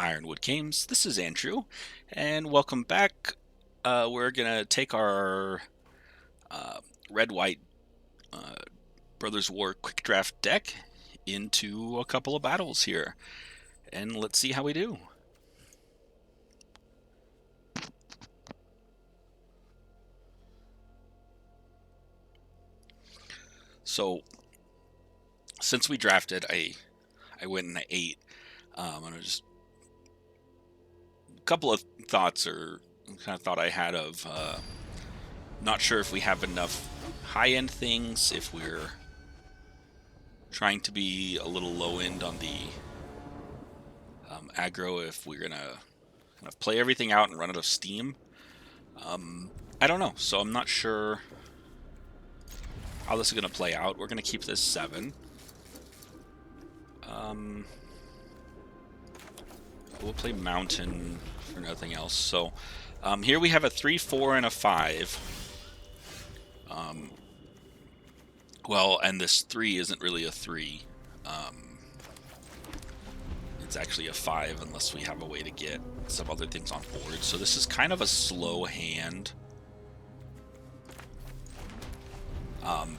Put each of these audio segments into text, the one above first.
Ironwood Games. This is Andrew, and welcome back. We're gonna take our red-white uh, Brothers War quick draft deck into a couple of battles here, and let's see how we do. So, since we drafted, I went in at 8. And I just a couple of thoughts or kind of thought I had of not sure if we have enough high-end things, if we're trying to be a little low end on the aggro, if we're gonna kind of play everything out and run out of steam. I don't know, so I'm not sure how this is gonna play out. We're gonna keep this 7. We'll play mountain for nothing else. So here we have a 3, 4, and a 5. Well, and this 3 isn't really a 3. It's actually a 5 unless we have a way to get some other things on board. So this is kind of a slow hand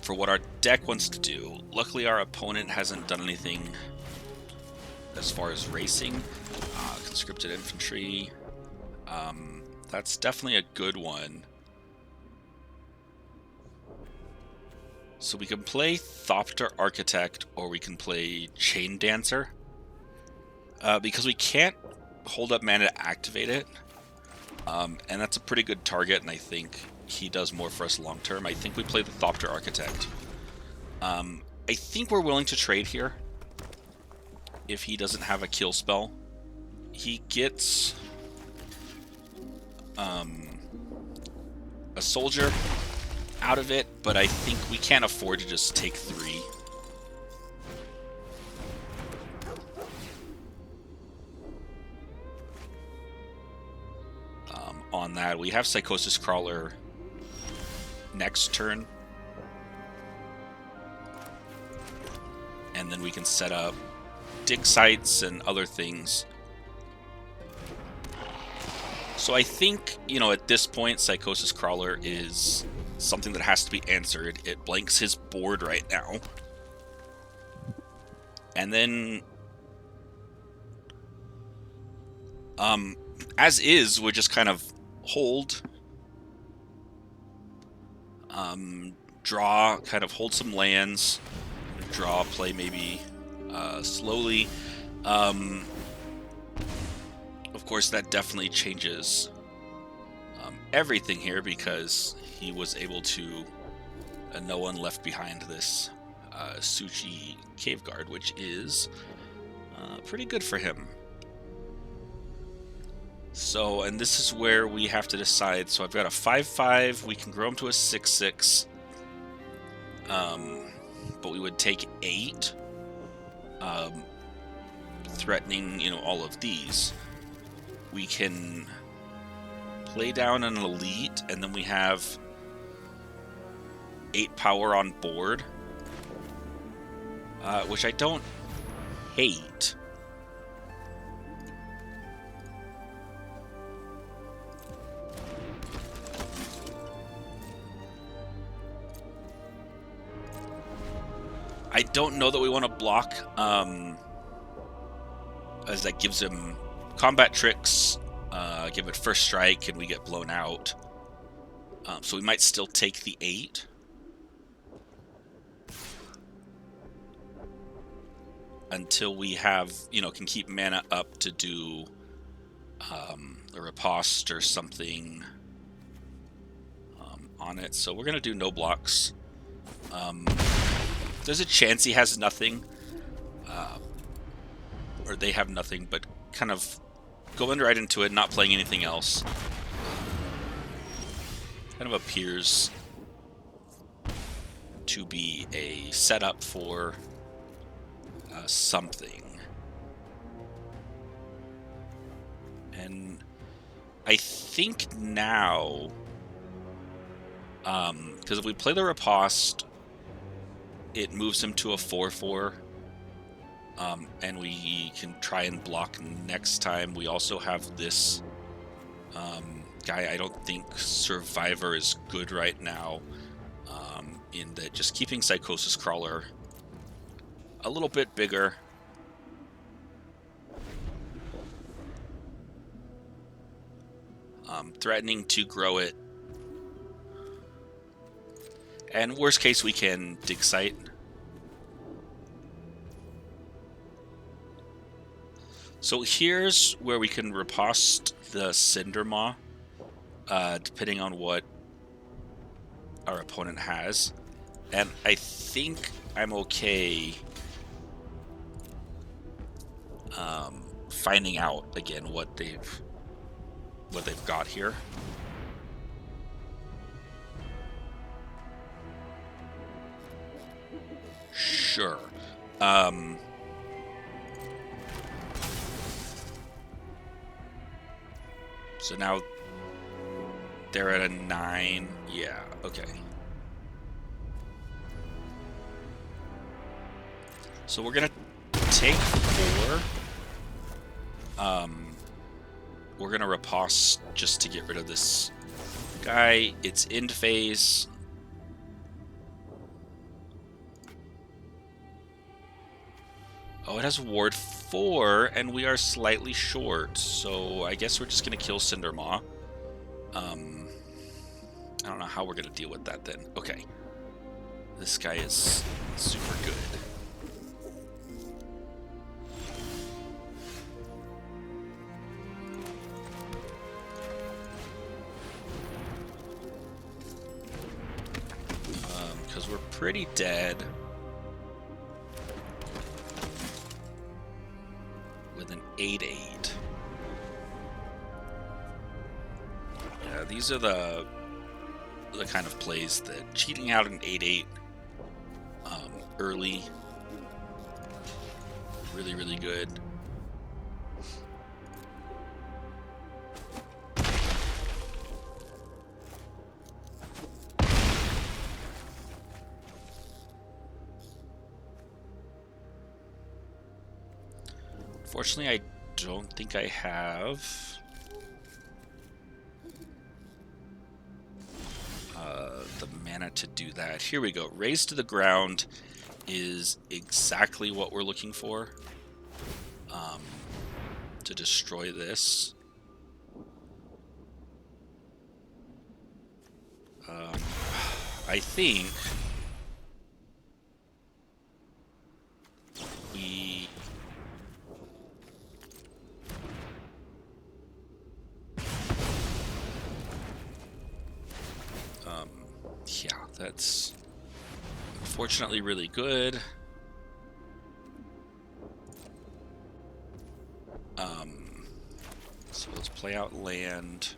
for what our deck wants to do. Luckily, our opponent hasn't done anything as far as racing. Conscripted infantry. That's definitely a good one. So we can play Thopter Architect, or we can play Chain Dancer. Because we can't hold up mana to activate it. And that's a pretty good target, and I think he does more for us long term. I think we play the Thopter Architect. I think we're willing to trade here if he doesn't have a kill spell. He gets a soldier out of it, but I think we can't afford to just take 3. On that, we have Psychosis Crawler next turn, and then we can set up dig sites and other things. So I think, at this point, Psychosis Crawler is something that has to be answered. It blanks his board right now. And then, as is, we'll just kind of hold, draw, kind of hold some lands, draw, play maybe slowly. Of course, that definitely changes everything here, because he was able to no one left behind this Suchi Cave Guard, which is pretty good for him. So, and this is where we have to decide. So I've got a 5/5. We can grow him to a 6/6. But we would take 8, threatening, all of these. We can play down an elite, and then we have 8 power on board, which I don't hate. I don't know that we want to block, as that gives him combat tricks, give it first strike, and we get blown out. So we might still take the 8. Until we have, can keep mana up to do a riposte or something on it. So we're going to do no blocks. There's a chance he has nothing, or they have nothing, but kind of going right into it, not playing anything else. Kind of appears to be a setup for something. And I think now, because if we play the riposte, it moves him to a 4/4. And we can try and block next time. We also have this guy. I don't think Survivor is good right now, in that just keeping Psychosis Crawler a little bit bigger. Threatening to grow it. And worst case, we can dig site. So here's where we can riposte the Cindermaw, depending on what our opponent has. And I think I'm okay finding out again what they've got here. Sure. So now they're at a 9. Yeah, okay. So we're gonna take 4. We're gonna riposte just to get rid of this guy. It's end phase. Oh, it has ward 4, and we are slightly short, so I guess we're just gonna kill Cindermaw. I don't know how we're gonna deal with that then. Okay. This guy is super good. Because we're pretty dead. With an 8/8. Yeah, these are the kind of plays that cheating out an 8/8 early, really good. Unfortunately, I don't think I have the mana to do that. Here we go. Raise to the ground is exactly what we're looking for to destroy this. I think we... yeah, that's unfortunately really good. So let's play out land.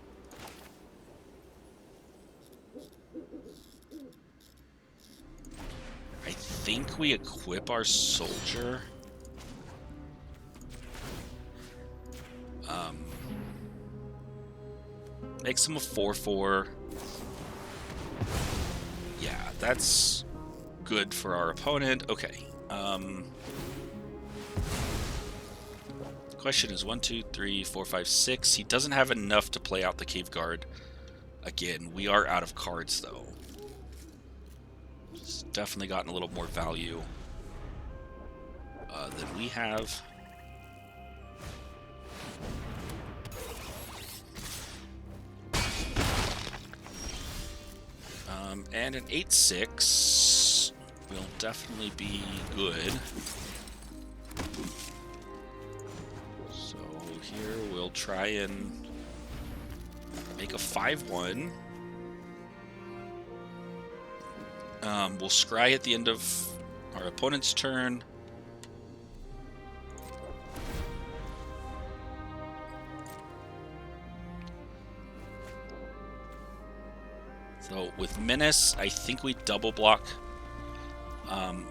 I think we equip our soldier. Makes him a 4/4. Yeah, that's good for our opponent. Okay. Question is 1, 2, 3, 4, 5, 6. He doesn't have enough to play out the Cave Guard. Again, we are out of cards, though. It's definitely gotten a little more value than we have. And an 8/6 will definitely be good. So here we'll try and make a 5/1. We'll scry at the end of our opponent's turn. So with Menace, I think we double block.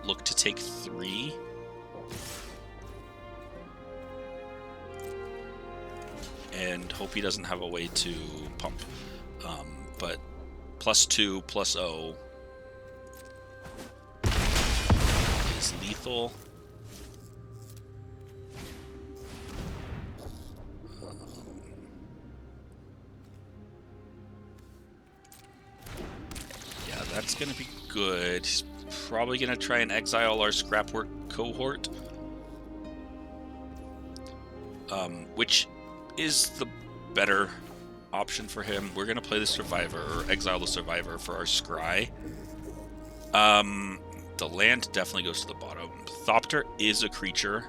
Look to take 3. And hope he doesn't have a way to pump. But +2 +0 is lethal. That's going to be good. He's probably going to try and exile our scrapwork cohort. Which is the better option for him. We're going to play the Survivor, or exile the Survivor for our Scry. The land definitely goes to the bottom. Thopter is a creature.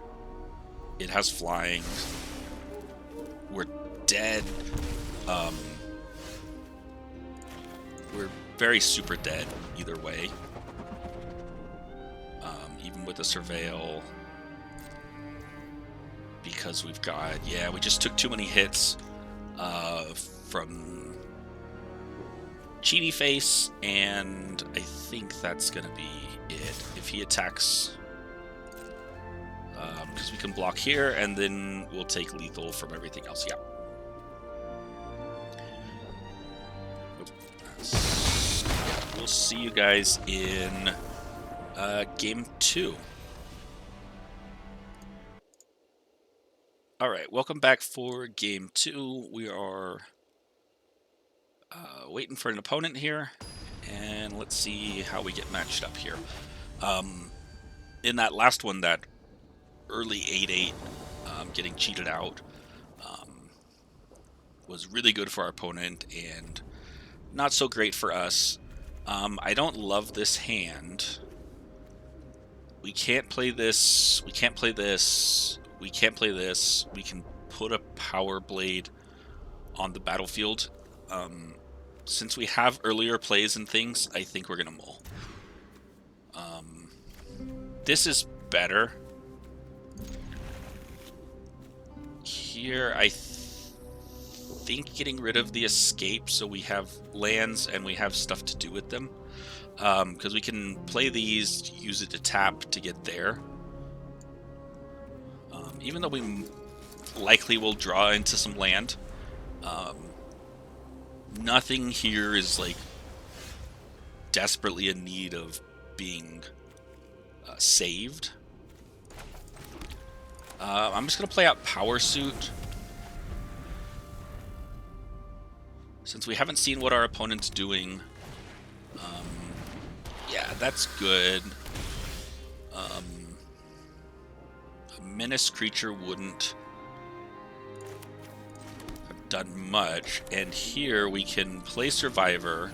It has flying. We're dead. We're very super dead either way. Even with the Surveil. Because we've got... Yeah, we just took too many hits from Cheaty Face, and I think that's going to be it. If he attacks... because we can block here, and then we'll take lethal from everything else. Yeah. We'll see you guys in game 2. Alright, welcome back for game 2. We are waiting for an opponent here, and let's see how we get matched up here. In that last one, that early 8-8, getting cheated out was really good for our opponent and not so great for us. I don't love this hand. We can't play this. We can't play this. We can't play this. We can put a Power Blade on the battlefield. Since we have earlier plays and things, I think we're going to mull. This is better. Here, I think getting rid of the escape so we have lands and we have stuff to do with them. Because we can play these, use it to tap to get there. Even though we likely will draw into some land, nothing here is like desperately in need of being saved. I'm just going to play out Power Suit. Since we haven't seen what our opponent's doing. Yeah, that's good. A menace creature wouldn't have done much. And here we can play Survivor.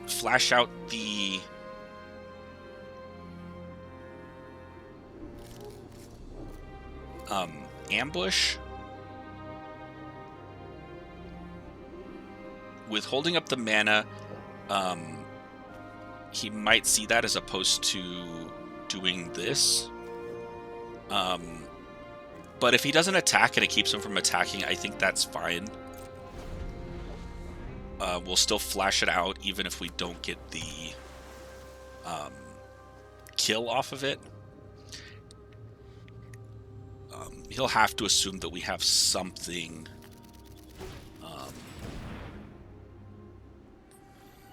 Flash out the... ambush. With holding up the mana, he might see that as opposed to doing this. But if he doesn't attack and it keeps him from attacking, I think that's fine. We'll still flash it out even if we don't get the kill off of it. He'll have to assume that we have something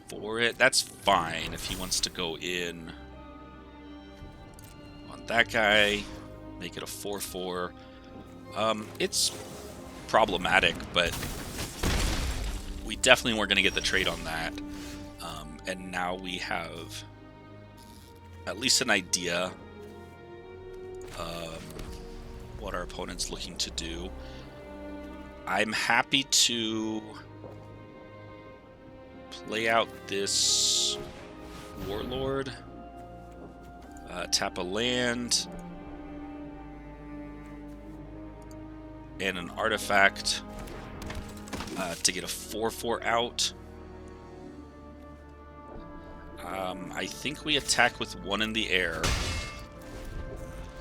for it. That's fine if he wants to go in on that guy, make it a 4/4. It's problematic, but we definitely weren't going to get the trade on that. And now we have at least an idea what our opponent's looking to do. I'm happy to play out this Warlord, tap a land, and an artifact to get a 4/4 out. I think we attack with one in the air.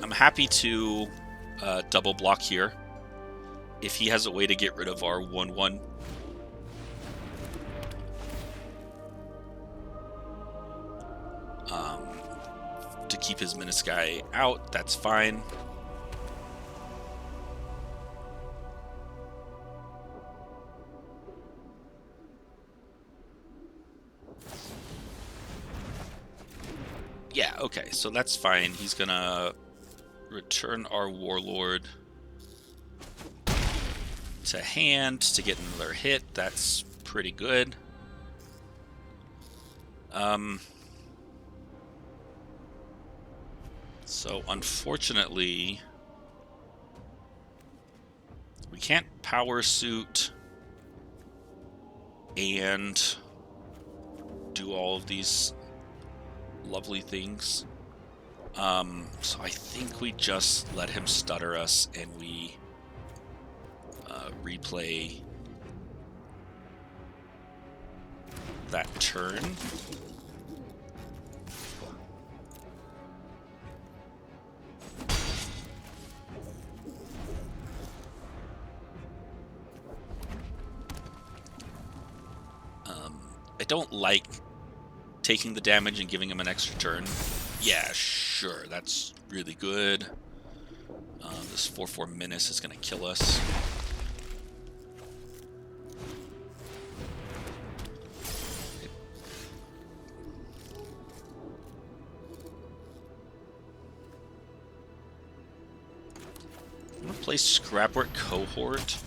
I'm happy to double block here if he has a way to get rid of our 1/1. To keep his menace guy out, that's fine. Yeah, okay, so that's fine. He's gonna return our Warlord to hand to get another hit. That's pretty good. So unfortunately, we can't power suit and do all of these lovely things. So I think we just let him stutter us and we replay that turn. I don't like taking the damage and giving him an extra turn. Yeah, sure, that's really good. This 4/4 Menace is going to kill us. I'm going to play Scrapwork Cohort.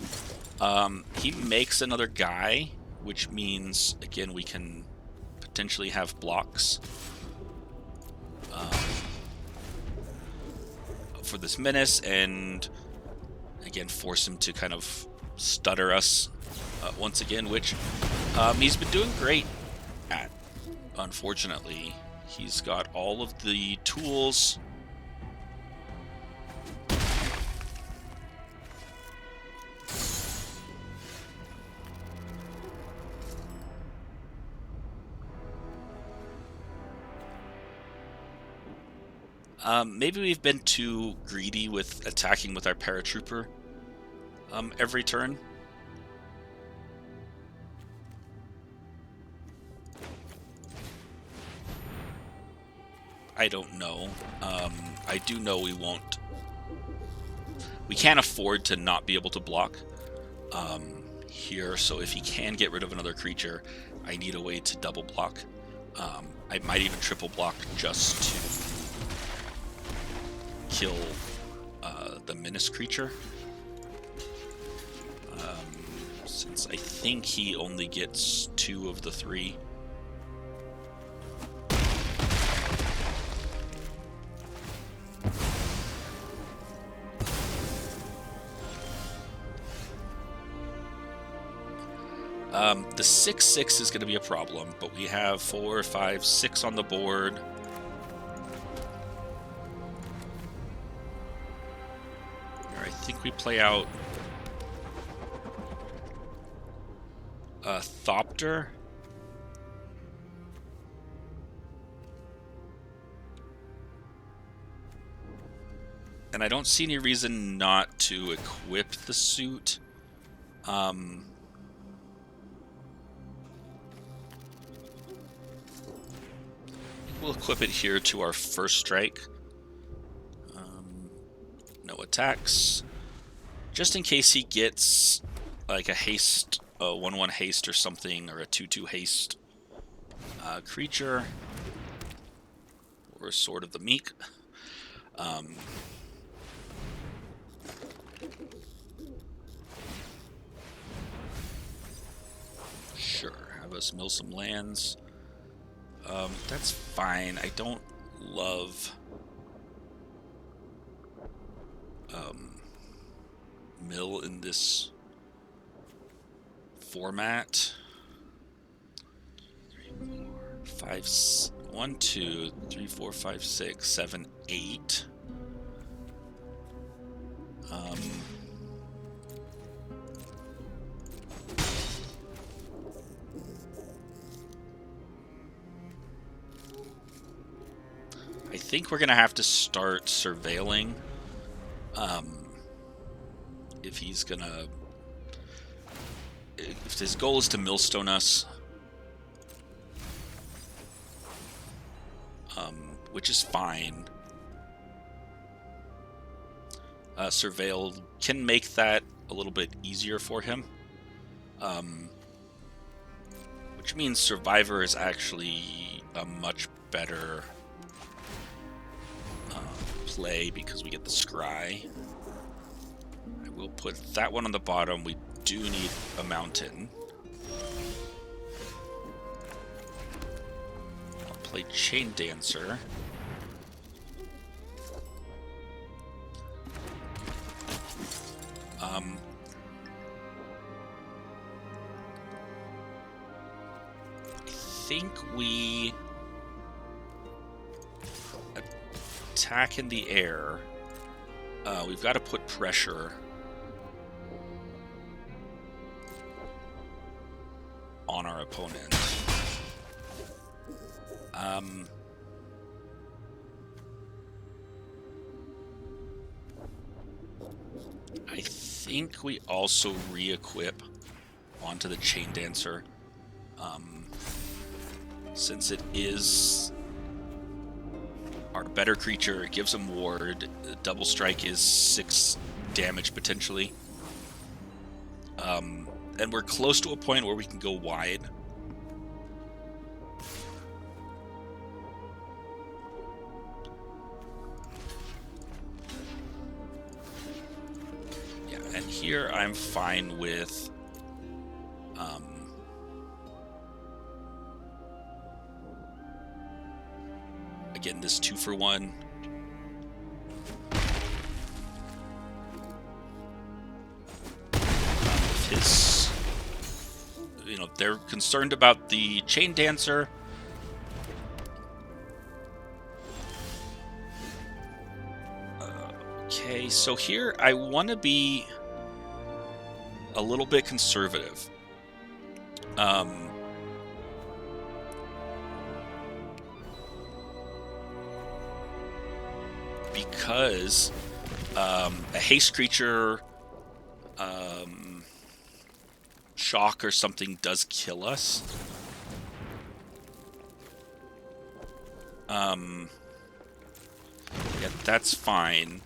He makes another guy, which means, again, we can potentially have blocks for this Menace, and again force him to kind of stutter us once again, which he's been doing great at. Unfortunately, he's got all of the tools. Maybe we've been too greedy with attacking with our paratrooper every turn. I don't know. I do know we won't. We can't afford to not be able to block here, so if he can get rid of another creature, I need a way to double block. I might even triple block just to kill the Menace creature. Since I think he only gets 2 of the 3. The 6/6 is going to be a problem, but we have 4, 5, 6 on the board. I think we play out a Thopter. And I don't see any reason not to equip the suit. We'll equip it here to our first strike. No attacks. Just in case he gets like a haste, a 1/1 haste or something, or a 2/2 haste creature. Or Sword of the Meek. Sure, have us mill some lands. That's fine. I don't love mill in this format. 3, 4, 5, 1, 2, 3, 4, 5, 6, 7, 8. I think we're gonna have to start surveilling. If he's gonna, if his goal is to millstone us, which is fine. Surveil can make that a little bit easier for him. Which means Survivor is actually a much better play because we get the Scry. I will put that one on the bottom. We do need a mountain. play Chain Dancer. I think we attack in the air. We've got to put pressure on our opponent. I think we also re-equip onto the Chain Dancer, since it is our better creature. It gives him ward. Double strike is 6 damage potentially, and we're close to a point where we can go wide. Yeah, and here I'm fine with again, this 2-for-1. His, they're concerned about the Chain Dancer. Okay, so here I want to be a little bit conservative. Because a haste creature, shock or something does kill us. Yeah, that's fine.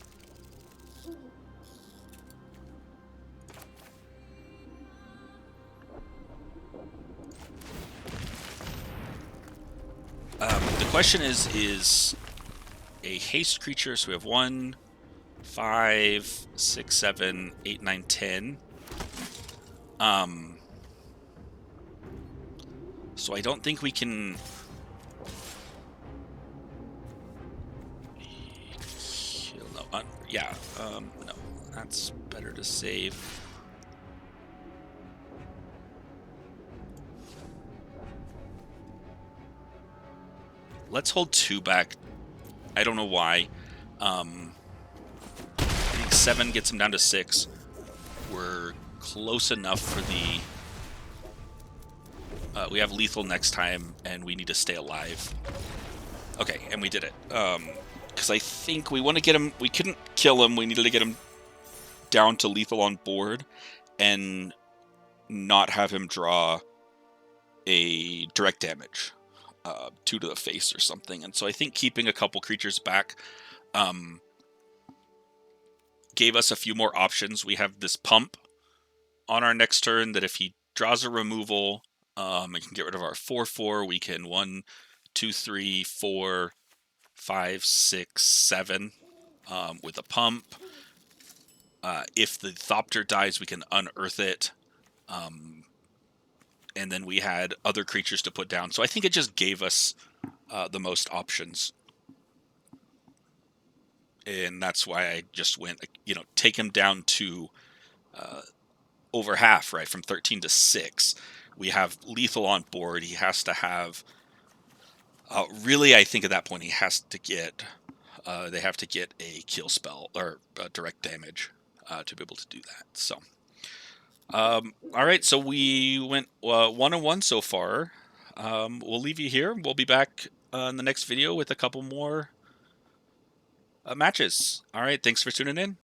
The question is a haste creature, so we have 1, 5, 6, 7, 8, 9, 10. So I don't think we can kill. No, yeah. No, that's better to save. Let's hold 2 back. I don't know why. I think 7 gets him down to 6. We're close enough for the... we have lethal next time, and we need to stay alive. Okay, and we did it. Because I think we want to get him... We couldn't kill him. We needed to get him down to lethal on board and not have him draw a direct damage. 2 to the face or something. And so I think keeping a couple creatures back gave us a few more options. We have this pump on our next turn that if he draws a removal, we can get rid of our 4/4. We can 1, 2, 3, 4, 5, 6, 7 with a pump. If the Thopter dies, we can unearth it. And then we had other creatures to put down. So I think it just gave us the most options. And that's why I just went, take him down to over half, right? From 13 to 6. We have lethal on board. He has to have... really, I think at that point he has to get... they have to get a kill spell or direct damage to be able to do that. So... all right, so we went 1-1 so far. We'll leave you here. We'll be back in the next video with a couple more matches. All right, thanks for tuning in.